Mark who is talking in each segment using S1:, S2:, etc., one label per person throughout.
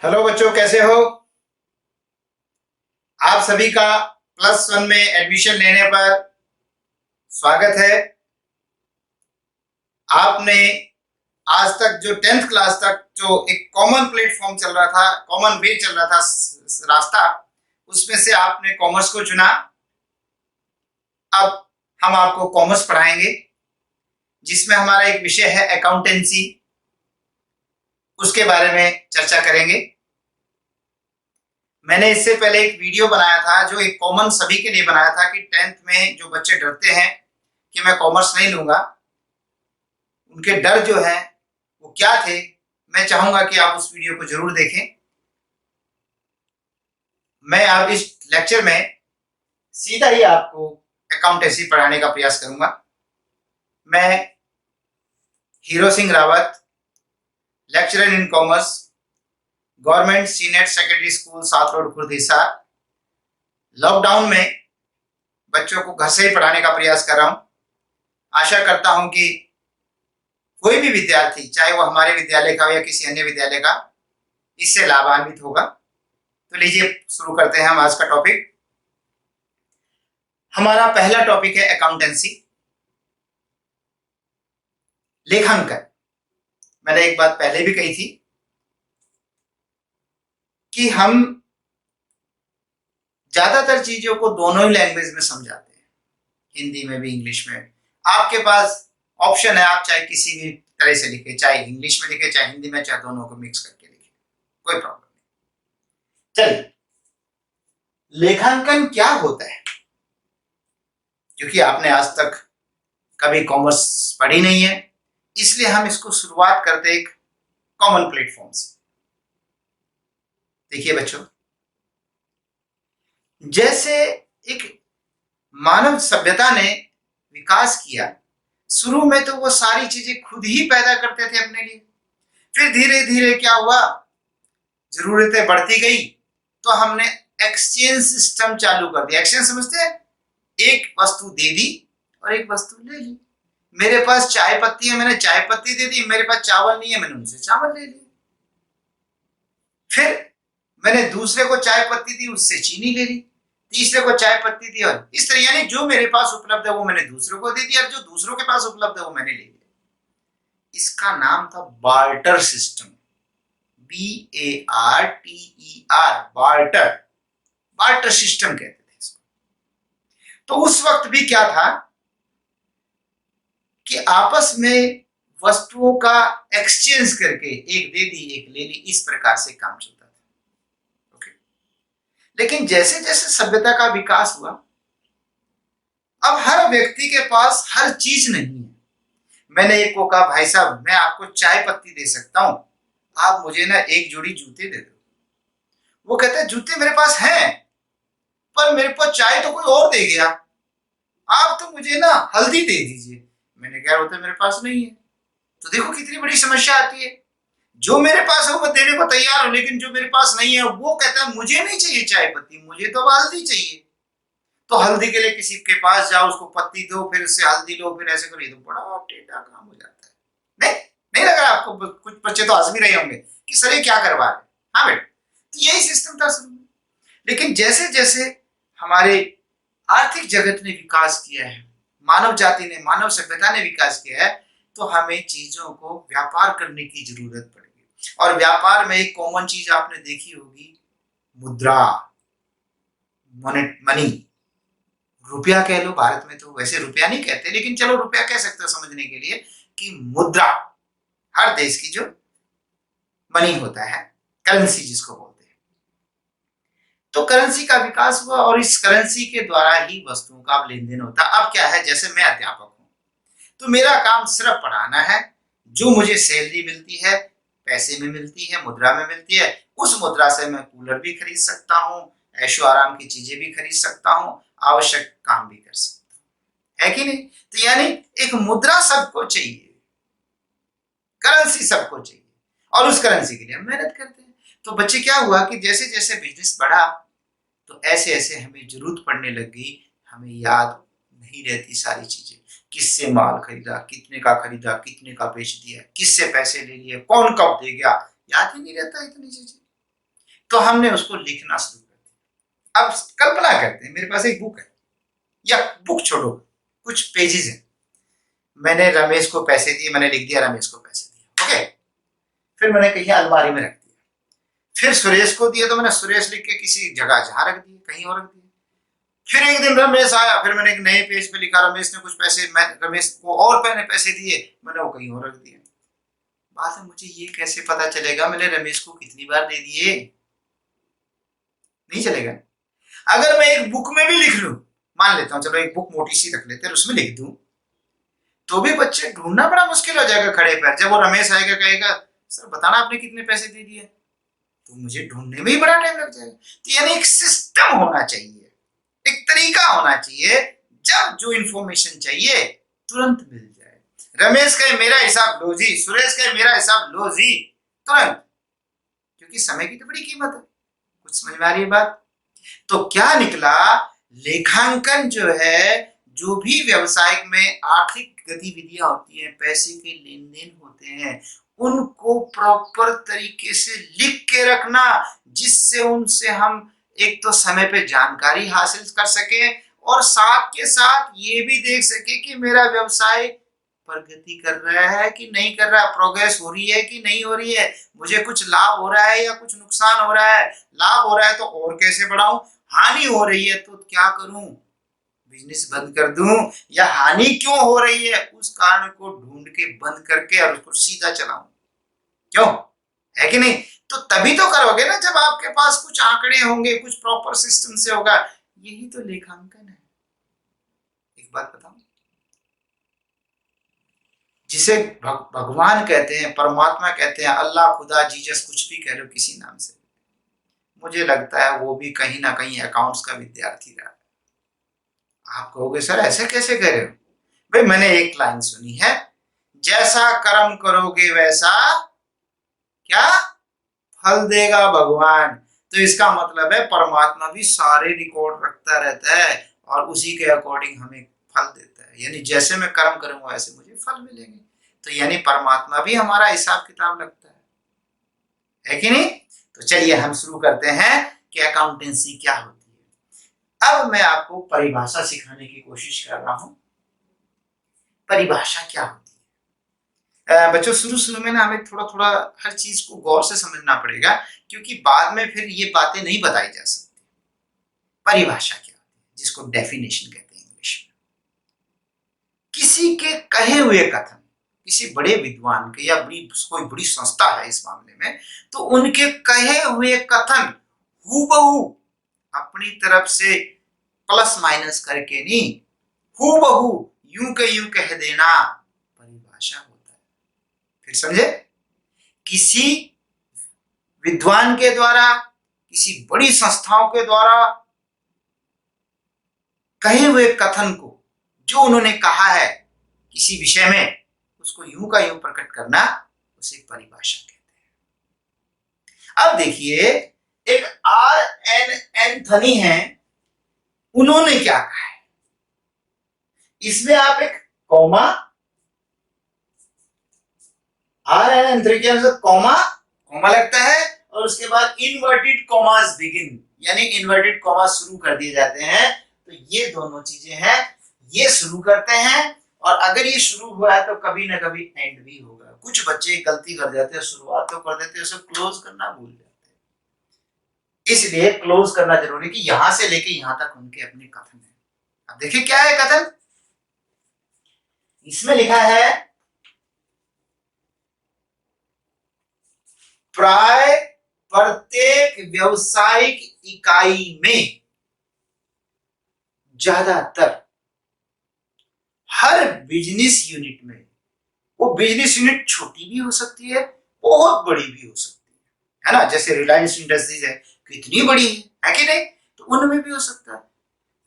S1: Hello बच्चों, कैसे हो? आप सभी का +1 में एडमिशन लेने पर स्वागत है। आपने आज तक जो 10th क्लास तक जो एक कॉमन प्लेटफॉर्म चल रहा था, कॉमन वे चल रहा था, रास्ता, उसमें से आपने कॉमर्स को चुना। अब हम आपको कॉमर्स पढ़ाएंगे, जिसमें हमारा एक विषय है अकाउंटेंसी। उसके बारे में चर्चा करेंगे। मैंने इससे पहले एक वीडियो बनाया था जो एक कॉमन सभी के लिए बनाया था कि 10th में जो बच्चे डरते हैं कि मैं कॉमर्स नहीं लूंगा, उनके डर जो है वो क्या थे। मैं चाहूंगा कि आप उस वीडियो को जरूर देखें। मैं अब इस लेक्चर में सीधा ही आपको अकाउंटेंसी पढ़ाने का प्रयास करूंगा। मैं hero Singh Rawat, lecturer in commerce, government senate secondary school, सात रोड, खुर्द, हिसार। लॉकडाउन में बच्चों को घर से ही पढ़ाने का प्रयास कर रहा हूं। आशा करता हूं कि कोई भी विद्यार्थी, चाहे वो हमारे विद्यालय का हो या किसी अन्य विद्यालय का, इससे लाभान्वित होगा। तो लीजिए शुरू करते हैं हम आज का टॉपिक। हमारा पहला टॉपिक है अकाउंटेंसी, लेखांकन। मैंने एक बात पहले भी कही थी कि हम ज्यादातर चीजों को दोनों ही लैंग्वेज में समझाते हैं, हिंदी में भी इंग्लिश में। आपके पास ऑप्शन है, आप चाहे किसी भी तरह से लिखे, चाहे इंग्लिश में लिखे, चाहे हिंदी में, चाहे दोनों को मिक्स करके लिखे, कोई प्रॉब्लम नहीं। चलिए, लेखांकन क्या होता है? क्योंकि आपने आज तक कभी कॉमर्स पढ़ी नहीं है, इसलिए हम इसको शुरुआत करते एक कॉमन प्लेटफॉर्म से। देखिए बच्चों, जैसे एक मानव सभ्यता ने विकास किया, शुरू में तो वो सारी चीजें खुद ही पैदा करते थे अपने लिए। फिर धीरे धीरे क्या हुआ, जरूरतें बढ़ती गई, तो हमने एक्सचेंज सिस्टम चालू कर दिया। एक्सचेंज समझते हैं? एक वस्तु दे दी और एक वस्तु ले ली। मेरे पास चाय पत्ती है, मैंने चाय पत्ती दे दी। मेरे पास चावल नहीं है, मैंने उनसे चावल ले लिया। फिर मैंने दूसरे को चाय पत्ती दी, उससे चीनी ले ली। तीसरे को चाय पत्ती दी, और इस तरह, यानी जो मेरे पास उपलब्ध है वो मैंने दूसरों को दे दिया, और जो दूसरों के पास उपलब्ध है वो मैंने ले लिया। इसका नाम था barter system. BARTER, barter, barter system कहते थे इसको। तो उस वक्त भी क्या था कि आपस में वस्तुओं का एक्सचेंज करके एक दे दी एक ले ली, इस प्रकार से काम चलता था। ओके। लेकिन जैसे जैसे सभ्यता का विकास हुआ, अब हर व्यक्ति के पास हर चीज नहीं है। मैंने एक को कहा, भाई साहब मैं आपको चाय पत्ती दे सकता हूं, आप मुझे ना एक जोड़ी जूते दे दो। वो कहते हैं जूते मेरे पास हैं, पर मेरे पास चाय तो कोई और दे गया, आप तो मुझे ना हल्दी दे दीजिए। मैंने कहा वो तो मेरे पास नहीं है। तो देखो कितनी बड़ी समस्या आती है। जो मेरे पास है वो देने को तैयार हो, लेकिन जो मेरे पास नहीं है वो कहता है मुझे नहीं चाहिए चाय पत्ती, मुझे तो हल्दी चाहिए। तो हल्दी के लिए किसी के पास जाओ, उसको पत्ती दो, फिर उससे हल्दी लो, फिर ऐसे करो। ये तो बड़ा टेढ़ा काम हो जाता है। नहीं, नहीं लग रहा आपको? कुछ बच्चे तो हंस भी रहे होंगे कि सर ये क्या करवा रहे। हाँ बेटा, तो यही सिस्टम था शुरू में। लेकिन जैसे जैसे हमारे आर्थिक जगत ने विकास किया है, मानव जाति ने, मानव सभ्यता ने विकास किया है, तो हमें चीजों को व्यापार करने की जरूरत पड़ेगी। और व्यापार में एक कॉमन चीज आपने देखी होगी, मुद्रा, मनी। रुपया कह लो, भारत में तो वैसे रुपया नहीं कहते, लेकिन चलो रुपया कह सकते हो समझने के लिए, कि मुद्रा हर देश की जो मनी होता है, करेंसी जिसको बोलते हैं। तो करेंसी का विकास हुआ, और इस करेंसी के द्वारा ही वस्तुओं का लेन देन होता है। अब क्या है, जैसे मैं अध्यापक हूं, तो मेरा काम सिर्फ पढ़ाना है। जो मुझे सैलरी मिलती है, पैसे में मिलती है, मुद्रा में मिलती है, उस मुद्रा से मैं कूलर भी खरीद सकता हूँ, ऐशो आराम की चीजें भी खरीद सकता हूँ, आवश्यक काम भी कर सकता हूँ, है कि नहीं? तो यानी एक मुद्रा सबको चाहिए, करेंसी सबको चाहिए, और उस करेंसी के लिए हम मेहनत करते हैं। तो बच्चे क्या हुआ कि जैसे जैसे बिजनेस बढ़ा, तो ऐसे ऐसे हमें जरूरत पड़ने लगी, हमें याद नहीं रहती सारी चीजें। किससे माल खरीदा, कितने का खरीदा, कितने का बेच दिया, किससे पैसे ले लिए, कौन कब दे गया, याद ही नहीं रहता इतनी चीजें। तो हमने उसको लिखना शुरू कर दिया। अब कल्पना करते हैं मेरे पास एक बुक है, या बुक छोड़ो, कुछ पेजेस हैं, मैंने रमेश को पैसे दिए, मैंने लिख दिया रमेश को पैसे दिए, ओके। फिर मैंने कहीं अलमारी में रख दिया। फिर सुरेश को दिए तो मैंने सुरेश लिख के किसी जगह जहां रख दिए, कहीं और रख दिए। फिर एक दिन रमेश आया, फिर मैंने एक नए पेज पे लिखा रमेश ने कुछ पैसे, मैं रमेश को और मैंने पैसे दिए, मैंने वो कहीं और रख दिए। बाद में मुझे ये कैसे पता चलेगा मैंने रमेश को कितनी बार दे दिए? नहीं चलेगा। अगर मैं एक बुक में भी लिख लूं, मान लेता हूं, चलो एक बुक मोटी सी रख लेते हैं, उसमें लिख दूं, तो भी बच्चे ढूंढना बड़ा मुश्किल हो जाएगा खड़े पैर। जब वो रमेश आएगा कहेगा सर बताना आपने कितने पैसे दे दिए, तो मुझे ढूंढने में ही बड़ा टाइम लग जाएगा। तो यानी एक सिस्टम होना चाहिए, एक तरीका होना चाहिए, जब जो इंफॉर्मेशन चाहिए तुरंत मिल जाए। रमेश कहे मेरा हिसाब लो जी, सुरेश कहे मेरा हिसाब लो जी, तुरंत, क्योंकि समय की तो बड़ी कीमत है। कुछ समझ में आ रही है बात? तो क्या निकला, लेखांकन जो है, जो भी व्यवसाय में आर्थिक गतिविधियां होती हैं, पैसे के लेन देन होते हैं, उनको प्रॉपर तरीके से लिख के रखना, जिससे उनसे हम एक तो समय पे जानकारी हासिल कर सके, और साथ के साथ ये भी देख सके कि मेरा व्यवसाय प्रगति कर रहा है कि नहीं कर रहा, प्रोग्रेस हो रही है कि नहीं हो रही है, मुझे कुछ लाभ हो रहा है या कुछ नुकसान हो रहा है। लाभ हो रहा है तो और कैसे बढ़ाऊं, हानि हो रही है तो क्या करूं, बिजनेस बंद कर दूं, या हानि क्यों हो रही है उस कारण को ढूंढ के बंद करके और उसको सीधा चलाऊं। क्यों, है कि नहीं? तो तभी तो करोगे ना जब आपके पास कुछ आंकड़े होंगे, कुछ प्रॉपर सिस्टम से होगा। यही तो लेखांकन है। एक बात बताऊं, जिसे भगवान कहते हैं, परमात्मा कहते हैं, अल्लाह, खुदा, जीसस, कुछ भी कह लो किसी नाम से, मुझे लगता है वो भी कहीं ना कहीं अकाउंट्स का विद्यार्थी रहा। आप कहोगे सर ऐसे कैसे कह रहे हो? भाई मैंने एक लाइन सुनी है, जैसा कर्म करोगे वैसा क्या फल देगा भगवान। तो इसका मतलब है परमात्मा भी सारे रिकॉर्ड रखता रहता है और उसी के अकॉर्डिंग हमें फल देता है। यानी जैसे मैं कर्म करूंगा वैसे मुझे फल मिलेंगे। तो यानी परमात्मा भी हमारा हिसाब किताब रखता है कि नहीं? तो चलिए हम शुरू करते हैं कि अकाउंटेंसी क्या होती है। अब मैं आपको परिभाषा सिखाने की कोशिश कर रहा हूं। परिभाषा क्या होती है? बच्चों शुरू शुरू में ना हमें थोड़ा थोड़ा हर चीज को गौर से समझना पड़ेगा, क्योंकि बाद में फिर ये बातें नहीं बताई जा सकती। परिभाषा क्या होती है, जिसको डेफिनेशन कहते हैं इंग्लिश में। किसी के कहे हुए कथन, किसी बड़े विद्वान के या कोई बड़ी संस्था है इस मामले में, तो उनके कहे हुए कथन हूबहू अपनी तरफ से प्लस माइनस करके नहीं, हूबहू यूं के यूं कह देना परिभाषा होता है। फिर समझे, किसी विद्वान के द्वारा, किसी बड़ी संस्थाओं के द्वारा कहे हुए कथन को, जो उन्होंने कहा है किसी विषय में, उसको यूं का यूं प्रकट करना, उसे परिभाषा कहते हैं। अब देखिए, एक R.N. एंथनी है, उन्होंने क्या कहा है, इसमें आप एक कॉमा, R.N. एंथनी के अनुसार कॉमा कॉमा लगता है, और उसके बाद इनवर्टेड कॉमास बिगिन, यानी इनवर्टेड कॉमा शुरू कर दिए जाते हैं। तो ये दोनों चीजें हैं, ये शुरू करते हैं, और अगर ये शुरू हुआ है तो कभी ना कभी एंड भी होगा। कुछ बच्चे गलती कर जाते हैं, शुरुआत तो कर देते हैं, उसे क्लोज करना भूल जाते हैं। इसलिए क्लोज करना जरूरी कि यहां से लेके यहां तक उनके अपने कथन है। अब देखिए क्या है कथन, इसमें लिखा है प्राय प्रत्येक व्यावसायिक इकाई में ज्यादातर हर बिजनेस यूनिट में, वो बिजनेस यूनिट छोटी भी हो सकती है, बहुत बड़ी भी हो सकती है ना, जैसे रिलायंस इंडस्ट्रीज है, कितनी बड़ी है कि नहीं, तो उनमें भी हो सकता है।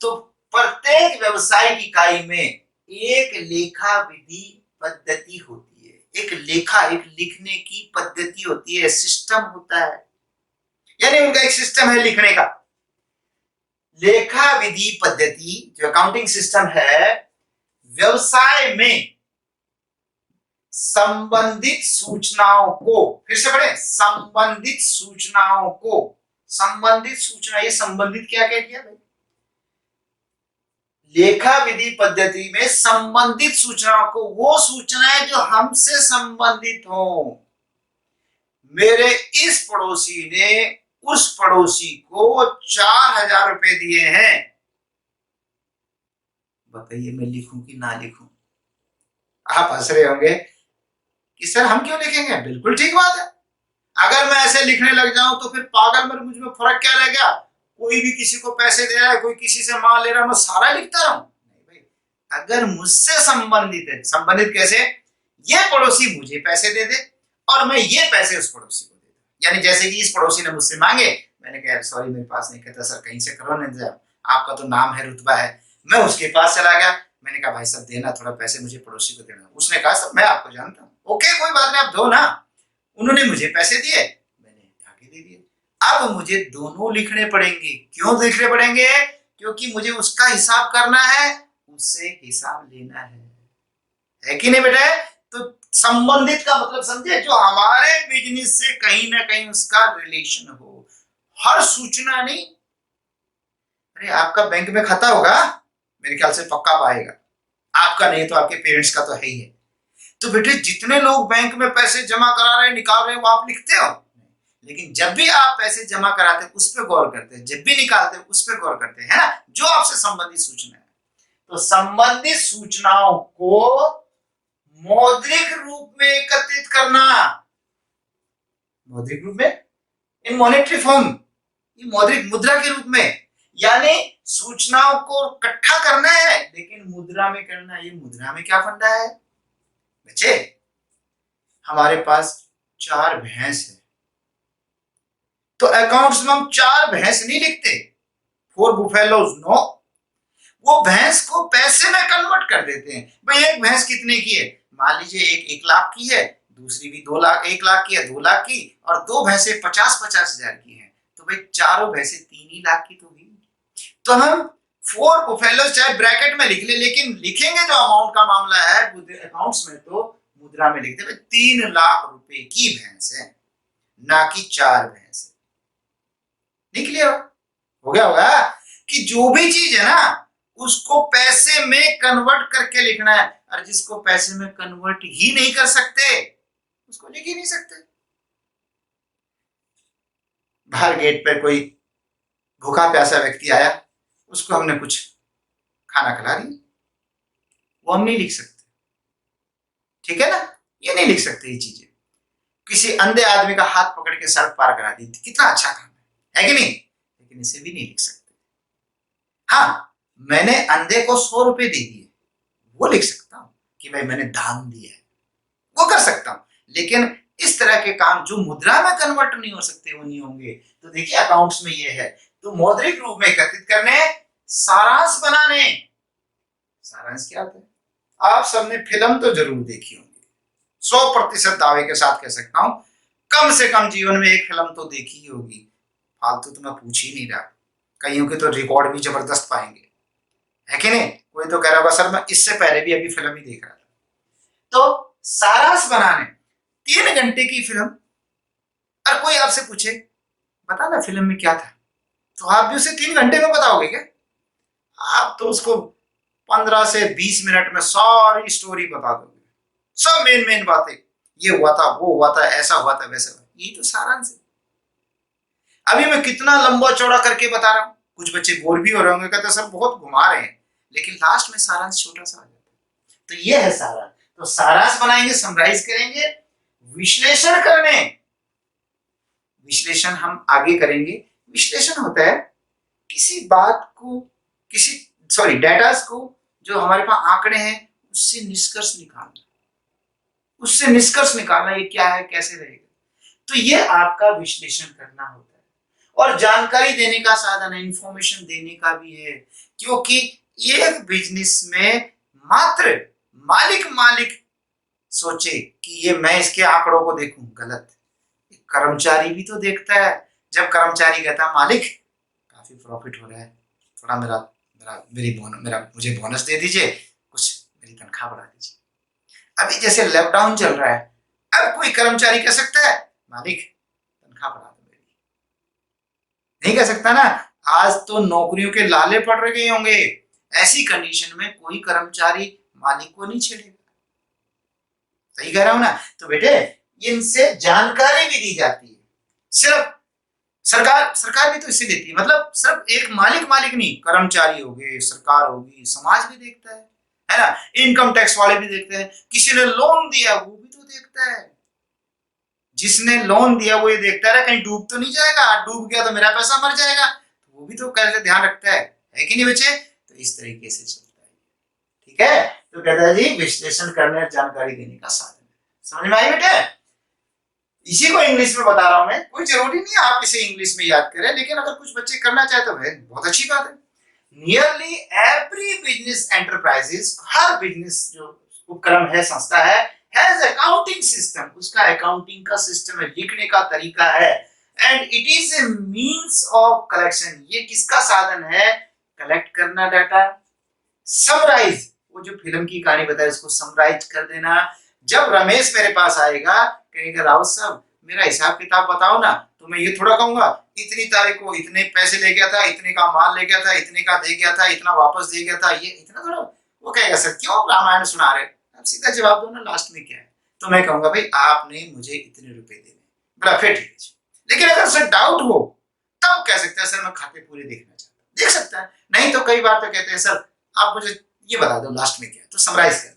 S1: तो प्रत्येक व्यावसायिक इकाई में एक लेखा विधि पद्धति होती है, एक लेखा, एक लिखने की पद्धति होती है, सिस्टम होता है, यानी उनका एक सिस्टम है लिखने का। लेखा विधि पद्धति जो अकाउंटिंग सिस्टम है, व्यवसाय में संबंधित सूचनाओं को, फिर से पढ़ें, संबंधित सूचनाओं को संबंधित सूचना, ये संबंधित क्या कह दिया भाई? लेखा विधि पद्धति में संबंधित सूचनाओं को वो सूचनाएं जो हमसे संबंधित हो। मेरे इस पड़ोसी ने उस पड़ोसी को 4,000 रुपए दिए हैं, बताइए मैं लिखूं कि ना लिखूं? आप हंस रहे होंगे कि सर हम क्यों लिखेंगे, बिल्कुल ठीक बात है। अगर मैं ऐसे लिखने लग जाऊं तो फिर पागल में मुझ में फर्क क्या रह गया? कोई भी किसी को पैसे दे रहा है, कोई किसी से माल ले रहा है, मैं सारा लिखता रहूं? नहीं भाई, अगर मुझसे संबंधित है, संबंधित कैसे? ये पड़ोसी मुझे पैसे दे दे और मैं ये पैसे उस पड़ोसी को दे दूं। यानी जैसे कि इस पड़ोसी ने मुझसे मांगे, मैंने कहा सॉरी मेरे पास नहीं, कहता सर कहीं से करो ना इंतजाम, आपका तो नाम है, रुतबा है। मैं उसके पास चला गया, मैंने कहा भाई साहब देना थोड़ा पैसे, मुझे पड़ोसी को देना। उसने कहा सर मैं आपको जानता हूँ, ओके कोई बात नहीं आप दो ना। उन्होंने मुझे पैसे दिए, मैंने आगे दे दिए। अब मुझे दोनों लिखने पड़ेंगे। क्यों लिखने पड़ेंगे? क्योंकि मुझे उसका हिसाब करना है, उससे हिसाब लेना है कि नहीं बेटा? तो संबंधित का मतलब समझे, जो हमारे बिजनेस से कहीं ना कहीं उसका रिलेशन हो। हर सूचना नहीं। अरे आपका बैंक में खाता होगा, मेरे ख्याल से पक्का पाएगा। आपका नहीं तो आपके पेरेंट्स का तो है ही है। तो बेटे जितने लोग बैंक में पैसे जमा करा रहे हैं, निकाल रहे हैं, वो आप लिखते हो? लेकिन जब भी आप पैसे जमा कराते हैं उस पर गौर करते हैं, जब भी निकालते हैं उस पर गौर करते हैं, है ना? जो आपसे संबंधित सूचना है। तो संबंधित सूचनाओं को मौद्रिक रूप में एकत्रित करना, मौद्रिक रूप में, इन मॉनेटरी फॉर्म, ये मौद्रिक मुद्रा के रूप में। यानी सूचनाओं को इकट्ठा करना है लेकिन मुद्रा में करना है। ये मुद्रा में क्या फंडा है बच्चे? हमारे पास 4 भैंस है, तो अकाउंट्स में हम 4 भैंस नहीं लिखते, 4 बुफेलोज, नो। वो भैंस को पैसे में कन्वर्ट कर देते हैं। भाई एक भैंस कितने की है? मान लीजिए एक 1 लाख की है, दूसरी भी 2 लाख, 1 लाख की है, 2 लाख की, और 2 भैंसे 50-50 हजार की हैं। तो भाई चारों भैंसे 3 ही लाख की तो हुई। तो हम 4 बुफेलोज चाहे ब्रैकेट में लिख ले, लेकिन लिखेंगे जो अमाउंट का मामला है अकाउंट्स में, तो मुद्रा में लिखते हैं 3 लाख रुपए की भैंस है, ना कि 4 भैंस। क्लियर हो गया होगा कि जो भी चीज है ना उसको पैसे में कन्वर्ट करके लिखना है, और जिसको पैसे में कन्वर्ट ही नहीं कर सकते उसको लिख ही नहीं सकते। बाहर गेट पर कोई भूखा प्यासा व्यक्ति आया, उसको हमने कुछ खाना खिला दिया, वो हम नहीं लिख सकते, ठीक है ना? ये नहीं लिख सकते ये चीजें। किसी अंधे आदमी का हाथ पकड़ के सड़क पार करा दी, कितना अच्छा काम है कि नहीं? लेकिन इसे भी नहीं लिख सकते। हाँ, मैंने अंधे को 100 रुपए दे दिए, वो लिख सकता हूं कि भाई मैंने दान दिया है, वो कर सकता हूं। लेकिन इस तरह के काम जो मुद्रा में कन्वर्ट नहीं हो सकते वो नहीं होंगे। तो देखिए अकाउंट्स में ये है, तो मौद्रिक रूप में एकत्रित करने, सारांश बनाने। सारांश क्या होता है? आप सबने फिल्म तो जरूर देखी होगी, 100% दावे के साथ कह सकता हूं कम से कम जीवन में एक फिल्म तो देखी ही होगी। फालतू तो मैं पूछ ही नहीं रहा, कईयों के तो रिकॉर्ड भी जबरदस्त पाएंगे, है कि नहीं? कोई तो कह रहा होगा सर मैं इससे पहले भी अभी फिल्म ही देख रहा था। तो सारांश बनाने 3 घंटे की फिल्म, और कोई आपसे पूछे बता ना फिल्म में क्या था, तो आप भी उसे 3 घंटे में बताओगे क्या? आप तो उसको 15 से 20 मिनट में सारी स्टोरी बता दोगे, सब मेन मेन बातें, ये हुआ था, वो हुआ था, ऐसा हुआ था, वैसा हुआ। यही तो सारांश है। अभी मैं कितना लंबा चौड़ा करके बता रहा हूं, कुछ बच्चे बोर भी हो रहे होंगे, कहते सर बहुत घुमा रहे हैं, लेकिन लास्ट में सारांश छोटा सा आ जाता है। तो ये है सारांश। तो सारांश बनाएंगे, समराइज करेंगे, विश्लेषण करने, विश्लेषण हम आगे करेंगे। विश्लेषण होता है किसी बात को, किसी डेटा को, जो हमारे पास आंकड़े हैं उससे निष्कर्ष निकालना, उससे निष्कर्ष निकालना ये क्या है, कैसे रहेगा। तो ये आपका विश्लेषण करना होता है, और जानकारी देने का साधन है, इंफॉर्मेशन देने का भी है। क्योंकि एक बिजनेस में मात्र मालिक सोचे कि ये मैं इसके आंकड़ों को देखूं, गलत। कर्मचारी भी तो देखता है। जब कर्मचारी कहता है मालिक काफी प्रॉफिट हो रहा है, थोड़ा मुझे बोनस दे दीजिए, कुछ मेरी तनख्वाह बढ़ा दीजिए। अभी जैसे लॉकडाउन चल रहा है, अब कोई कर्मचारी कह सकता है मालिक तनख्वाह बढ़ा दो मेरी, नहीं कह सकता ना, आज तो नौकरियों के लाले पड़ रहे होंगे। ऐसी कंडीशन में कोई कर्मचारी मालिक को नहीं छेड़ेगा। सही कह रहा हूं ना? तो बेटे इनसे जानकारी भी दी जाती है। सिर्फ सरकार भी तो इसे देती है, मतलब सिर्फ एक मालिक नहीं, कर्मचारी हो गए, सरकार होगी, समाज भी देखता है ना? इनकम टैक्स वाले भी देखते हैं, किसी ने लोन दिया वो भी तो देखता है। जिसने लोन दिया वो ये देखता है कहीं डूब तो नहीं जाएगा, डूब गया तो मेरा पैसा मर जाएगा, तो वो भी तो कैसे ध्यान रखता है कि नहीं बच्चे? तो इस तरीके से चलता है। ठीक है, तो कहता है जी विश्लेषण करने और जानकारी देने का साधन है। समझ में आई बेटे? इसी को इंग्लिश में बता रहा हूं मैं, कोई जरूरी नहीं है आप इसे इंग्लिश में याद करें, लेकिन अगर कुछ बच्चे करना चाहे तो बहुत अच्छी बात है। नियरली एवरी बिजनेस एंटरप्राइजेस, हर बिजनेस जो उपक्रम है, संस्था है, हैज अकाउंटिंग सिस्टम, उसका अकाउंटिंग का सिस्टम है, लिखने का तरीका है। And it is a means of collection, ये किसका साधन है? कलेक्ट करना डाटा, समराइज, वो जो फिल्म की कहानी बताई उसको समराइज कर देना। जब रमेश मेरे पास आएगा, कहेगा राउत साहब मेरा हिसाब किताब बताओ ना, तो मैं ये थोड़ा कहूंगा इतनी तारीख को इतने पैसे ले गया था, इतने का माल ले गया था, इतने का दे गया था, इतना वापस दे गया था, ये इतना थोड़ा। वो कहेगा सर क्यों रामायण सुना रहे? अब सीधा जवाब दो ना, लास्ट में क्या है? तो मैं कहूंगा भाई आपने मुझे इतने रुपए देने, बड़ा फिर ठीक है। लेकिन अगर सर डाउट हो तब कह सकता है सर मैं खाते पूरे देखना चाहता हूँ, देख सकता है। नहीं तो कई बार तो कहते हैं सर आप मुझे ये बता दो लास्ट में क्या है, तो समराइज करना।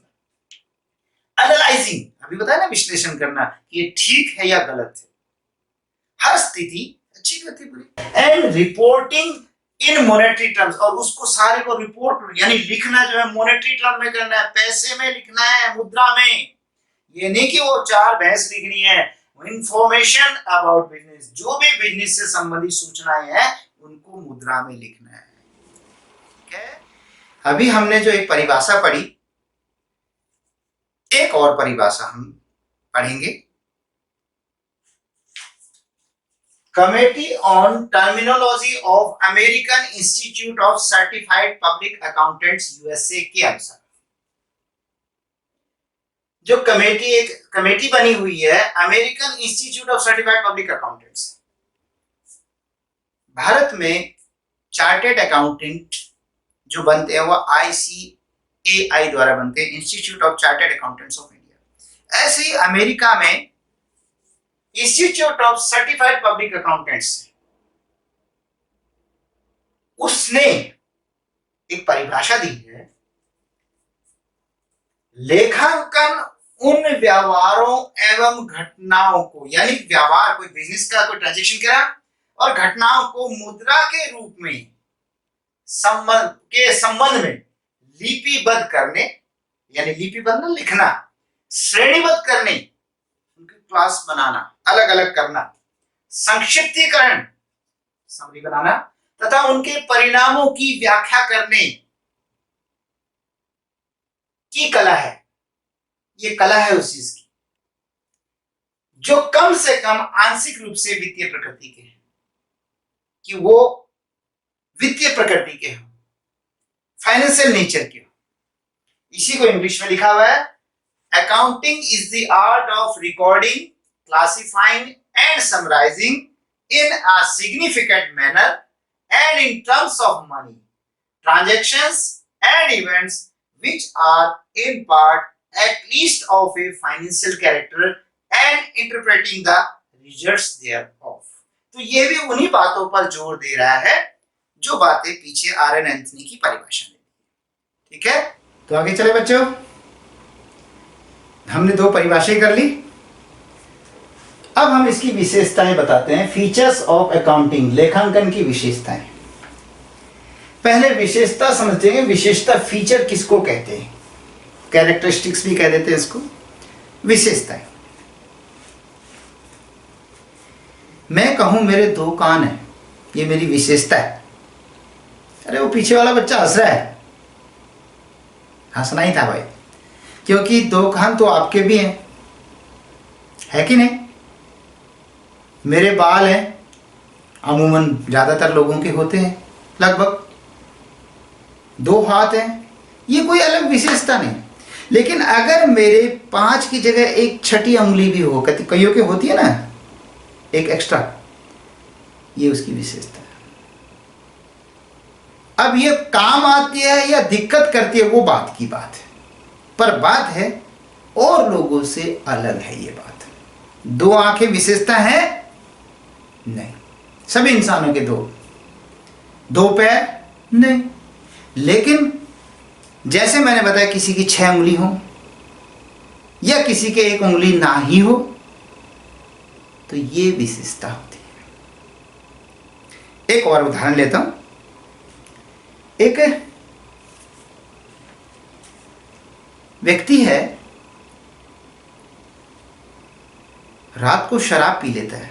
S1: एनालाइजिंग, अभी बताया ना, विश्लेषण करना कि ये ठीक है या गलत है, हर स्थिति अच्छी गलती बुरी। And reporting in monetary terms, और उसको सारे को रिपोर्ट यानी लिखना जो है मॉनेटरी टर्म में करना है, पैसे में लिखना है, मुद्रा में। ये नहीं कि वो 4 भैंस लिखनी है। इंफॉर्मेशन अबाउट बिजनेस, जो भी बिजनेस से संबंधित सूचनाएं हैं उनको मुद्रा में लिखना है। ठीक है, अभी हमने जो एक परिभाषा पढ़ी, एक और परिभाषा हम पढ़ेंगे, committee on terminology of American institute of certified public accountants USA के अनुसार। जो कमेटी, एक कमेटी बनी हुई है American institute of certified public accountants, Bharat में चार्टेड अकाउंटेंट जो बनते हैं वो ICAI द्वारा बनते हैं, institute of chartered accountants of India. ऐसे ही अमेरिका में institute of certified public accountants, उसने एक परिभाषा दी है, लेखांकन उन व्यवहारों एवं घटनाओं को, यानी व्यवहार, कोई बिजनेस का कोई ट्रांजैक्शन करा और घटनाओं को मुद्रा के रूप में संबंध में लिपिबद्ध करने, यानी लिपिबद्ध लिखना, श्रेणीबद्ध करने, उनकी क्लास बनाना, अलग अलग करना, संक्षिप्तीकरण समरी बनाना, तथा उनके परिणामों की व्याख्या करने की कला है। ये कला है उस चीज की जो कम से कम आंशिक रूप से वित्तीय प्रकृति के हैं, कि वो वित्तीय प्रकृति के हो, फाइनेंशियल नेचर के हो। इसी को इंग्लिश में लिखा हुआ है, accounting is the art of recording, classifying and summarising in a significant manner and in terms of money, transactions and events which are in part at least of a financial character and interpreting the results thereof। तो ये भी उन्हीं बातों पर जोर दे रहा है जो बातें पीछे आर.एन. एंथनी की परिभाषा में। ठीक है, तो आगे चले बच्चों, हमने 2 परिभाषाएं कर ली। अब हम इसकी विशेषताएं बताते हैं, फीचर्स ऑफ अकाउंटिंग, लेखांकन की विशेषताएं। पहले विशेषता समझते हैं, विशेषता फीचर किसको कहते हैं, कैरेक्टरिस्टिक्स भी कह देते हैं इसको, विशेषताएं। मैं कहूं मेरे 2 कान हैं, ये मेरी विशेषता है। अरे वो पीछे वाला बच्चा हंस रहा है, हंसना ही था भाई, क्योंकि 2 कान तो आपके भी हैं, है कि नहीं? मेरे बाल हैं, अमूमन ज़्यादातर लोगों के होते हैं, लगभग 2 हाथ हैं, ये कोई अलग विशेषता नहीं। लेकिन अगर मेरे 5 की जगह एक छठी उंगली भी हो, कईयों के होती है ना, एक एक्स्ट्रा, ये उसकी विशेषता है। अब ये काम आती है या दिक्कत करती है वो बात की बात है, पर बात है और लोगों से अलग है। ये बात दो आंखें विशेषता है नहीं, सभी इंसानों के दो पैर नहीं, लेकिन जैसे मैंने बताया किसी की 6 उंगली हो या किसी के 1 उंगली ना ही हो, तो ये विशेषता होती है। एक और उदाहरण लेता हूं। एक व्यक्ति है, रात को शराब पी लेता है।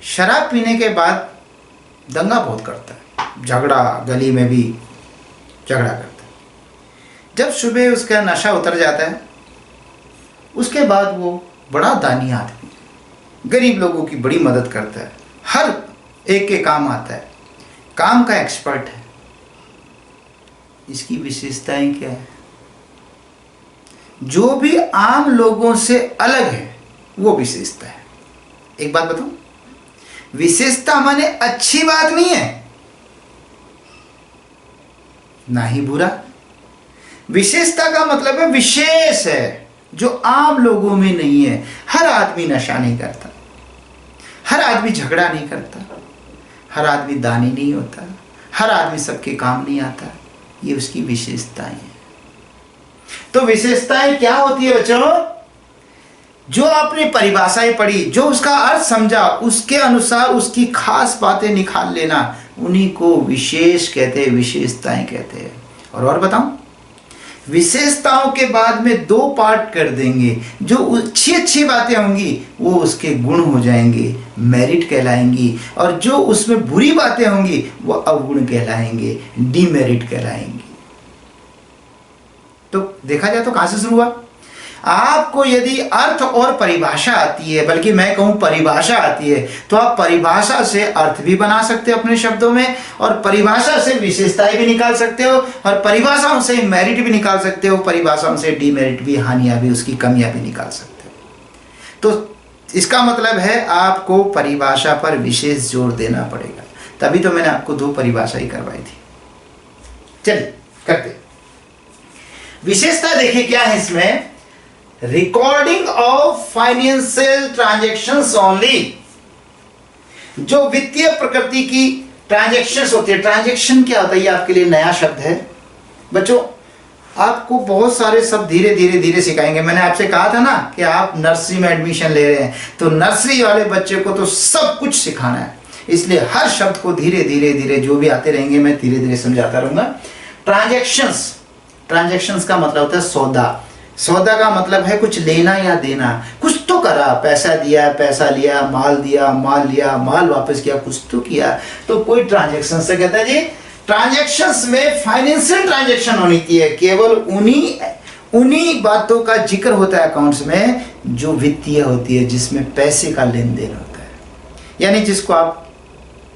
S1: शराब पीने के बाद दंगा बहुत करता है, झगड़ा, गली में भी झगड़ा करता है। जब सुबह उसका नशा उतर जाता है, उसके बाद वो बड़ा दानी आदमी, गरीब लोगों की बड़ी मदद करता है, हर एक के काम आता है, काम का एक्सपर्ट है। इसकी विशेषताएं क्या है? जो भी आम लोगों से अलग है वो विशेषता है। एक बात बताऊं, विशेषता माने अच्छी बात नहीं है, ना ही बुरा। विशेषता का मतलब है विशेष है, जो आम लोगों में नहीं है। हर आदमी नशा नहीं करता, हर आदमी झगड़ा नहीं करता, हर आदमी दानी नहीं होता, हर आदमी सबके काम नहीं आता। ये उसकी विशेषताएं हैं। तो विशेषताएं क्या होती है बच्चों? जो आपने परिभाषाएं पढ़ी, जो उसका अर्थ समझा, उसके अनुसार उसकी खास बातें निकाल लेना, उन्हीं को विशेष कहते हैं, विशेषताएं कहते हैं। और बताऊं, विशेषताओं के बाद में 2 पार्ट कर देंगे। जो अच्छी बातें होंगी वो उसके गुण हो जाएंगे, मेरिट कहलाएंगी, और जो उसमें बुरी बातें होंगी वो अवगुण कहलाएंगे, डीमेरिट कहलाएंगी। तो देखा जाए तो कहां से शुरू हुआ? आपको यदि अर्थ और परिभाषा आती है, बल्कि मैं कहूं परिभाषा आती है, तो आप परिभाषा से अर्थ भी बना सकते हो अपने शब्दों में, और परिभाषा से विशेषताएं भी निकाल सकते हो, और परिभाषाओं से मेरिट भी निकाल सकते हो, परिभाषाओं से डीमेरिट भी, हानियां भी, उसकी कमियां भी निकाल सकते हो। तो इसका मतलब है आपको परिभाषा पर विशेष जोर देना पड़ेगा। तभी तो मैंने आपको 2 परिभाषा ही करवाई थी। चलिए करते। विशेषता देखिए क्या है इसमें? Recording of financial transactions only. जो वित्तीय प्रकृति की ट्रांजैक्शंस होती है। ट्रांजैक्शन क्या होता है? ये आपके लिए नया शब्द है बच्चों। आपको बहुत सारे शब्द धीरे धीरे सिखाएंगे। मैंने आपसे कहा था ना कि आप नर्सरी में एडमिशन ले रहे हैं, तो नर्सरी वाले बच्चे को तो सब कुछ सिखाना है, इसलिए हर शब्द को धीरे धीरे जो भी आते रहेंगे मैं धीरे धीरे समझाता रहूंगा। ट्रांजैक्शंस का मतलब होता है सौदा। सौदा का मतलब है कुछ लेना या देना, कुछ तो करा, पैसा दिया, पैसा लिया, माल दिया, माल लिया, माल वापस किया, कुछ तो किया, तो कोई ट्रांजैक्शन से कहता है जी। ट्रांजैक्शंस में फाइनेंशियल ट्रांजैक्शन होनी चाहिए, केवल उन्हीं बातों का जिक्र होता है अकाउंट्स में जो वित्तीय होती है, जिसमें पैसे का लेन देन होता है, यानी जिसको आप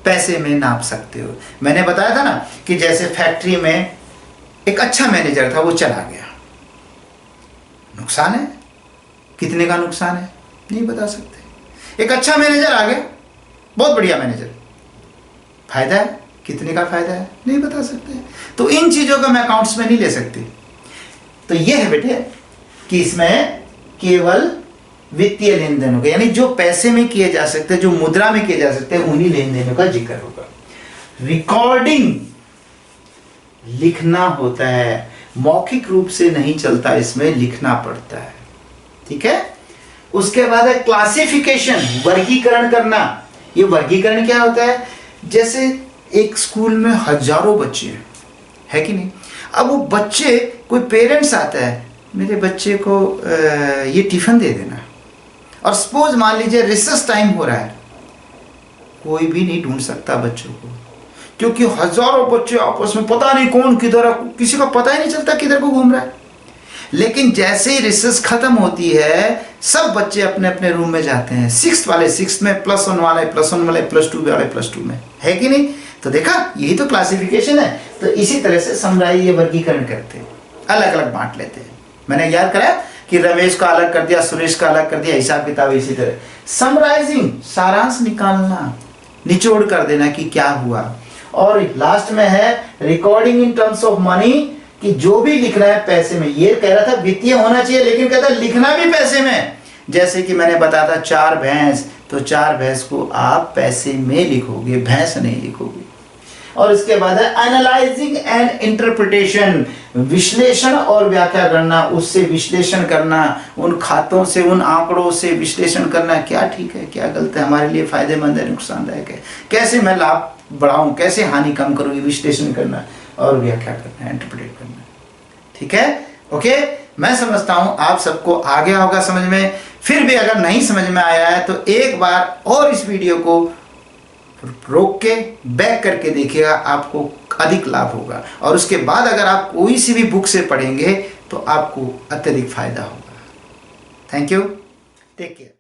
S1: पैसे में नाप सकते हो। मैंने बताया था ना कि जैसे फैक्ट्री में एक अच्छा मैनेजर था, वो चला गया, नुकसान है। कितने का नुकसान है नहीं बता सकते। एक अच्छा मैनेजर आ गया, बहुत बढ़िया मैनेजर, फायदा है, कितने का फायदा है नहीं बता सकते। तो इन चीजों का मैं अकाउंट्स में नहीं ले सकती। तो ये है बेटे कि इसमें केवल वित्तीय लेन देन होगा, यानी जो पैसे में किए जा सकते हैं, जो मुद्रा में किए जा सकते हैं, उन्हीं लेन देनों का जिक्र होगा। रिकॉर्डिंग लिखना होता है, मौखिक रूप से नहीं चलता, इसमें लिखना पड़ता है। ठीक है। उसके बाद है क्लासिफिकेशन, वर्गीकरण करना। ये वर्गीकरण क्या होता है? जैसे एक स्कूल में हजारों बच्चे है कि नहीं, अब वो बच्चे, कोई पेरेंट्स आता है, मेरे बच्चे को ये टिफिन दे देना, और सपोज मान लीजिए रिसेस टाइम हो रहा है, कोई भी नहीं ढूंढ सकता बच्चों को, क्योंकि हजारों बच्चे आपस में पता नहीं कौन किधर है, किसी का पता ही नहीं चलता किधर को घूम रहा है। लेकिन जैसे ही रिसेस खत्म होती है, सब बच्चे अपने अपने रूम में जाते हैं। 6th वाले 6th में, +1 वाले +1 वाले, +2 वाले +2 में, है कि नहीं? तो देखा, यही तो क्लासिफिकेशन है। तो इसी तरह से समराइज, ये वर्गीकरण करते हैं, अलग अलग बांट लेते हैं। मैंने याद कराया कि रमेश का अलग कर दिया, सुरेश का अलग कर दिया, हिसाब किताब इसी तरह। समराइजिंग, सारांश निकालना, निचोड़ कर देना कि क्या हुआ। और लास्ट में है recording in terms of money, कि जो भी लिखना है पैसे में। ये कह रहा था वित्तीय होना चाहिए, लेकिन कहता लिखना भी पैसे में। जैसे कि मैंने बताया था 4 भैंस, तो 4 भैंस को आप पैसे में लिखोगे, भैंस नहीं लिखोगे। और इसके बाद है एनालाइजिंग एंड इंटरप्रिटेशन, विश्लेषण और व्याख्या करना, उससे विश्लेषण करना, उन खातों से, उन आंकड़ों से विश्लेषण करना, क्या ठीक है क्या गलत है, हमारे लिए फायदेमंद है नुकसानदायक है, कैसे मैं लाभ बढ़ाऊं, कैसे हानि कम करूं, ये विश्लेषण करना और व्याख्या करना, इंटरप्रेट करना। ठीक है, ओके। मैं समझता हूं आप सबको आ गया होगा समझ में। फिर भी अगर नहीं समझ में आया है तो एक बार और इस वीडियो को रोक के बैक करके देखिएगा, आपको अधिक लाभ होगा। और उसके बाद अगर आप कोई सी भी बुक से पढ़ेंगे तो आपको अत्यधिक फायदा होगा। Thank you, take care.